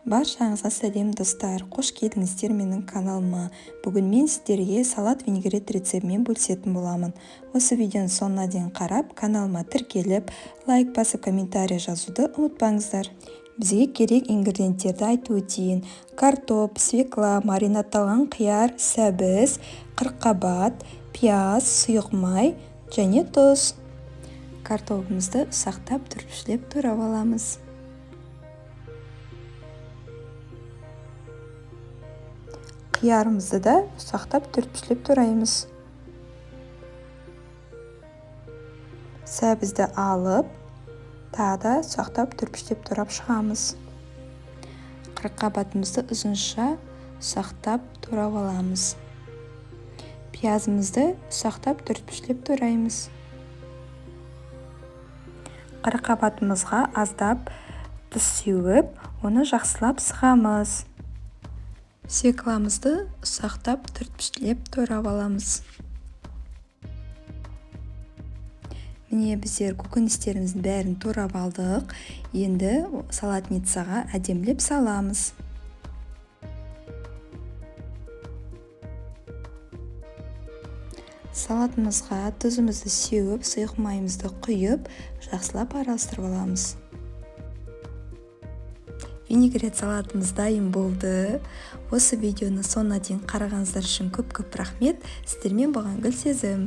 Баршаңызға сәлем достар, қош келдіңіздер менің каналыма. Бүгін мен сіздерге салат винегрет рецептімен бөлісетін боламын. Осы видеоны соңына дейін қарап, каналыма тіркеліп, лайк басып, комментарий жазуды ұмытпаңыздар. Бізге керек ингредиенттерді айтып өтейін. Картоп, свекла, маринадталған қияр, сәбіз, қырыққабат, пияз, сұйық май және тұз. Картопымызды ұсақтап түрпішлеп турап аламыз. Қиярымызды да ұсақтап түрпішлеп тураймыз. Сәбізді алып, тағы да ұсақтап түрпішлеп турап шығамыз. Қырыққабатымызды ұзынша ұсақтап турап аламыз. Пиязымызды ұсақтап түрпішлеп тураймыз. Қырыққабатымызға аздап тұз сеуіп, оны жақсылап сығамыз. Свекламызды ұсақтап түрпішлеп турап аламыз. Міне біздер көкөністеріміздің бәрін турап алдық. Енді салатницаға әдемілеп саламыз. Салатымызға тұзымызды сеуіп, сұйық майымызды құйып, жақсылап араластырып аламыз. Винегрет салатымыз дайын болды. Осы видеоны соңына дейін қарағаныңыздар үшін көп рахмет. Сіздермен болған Гүлсезім.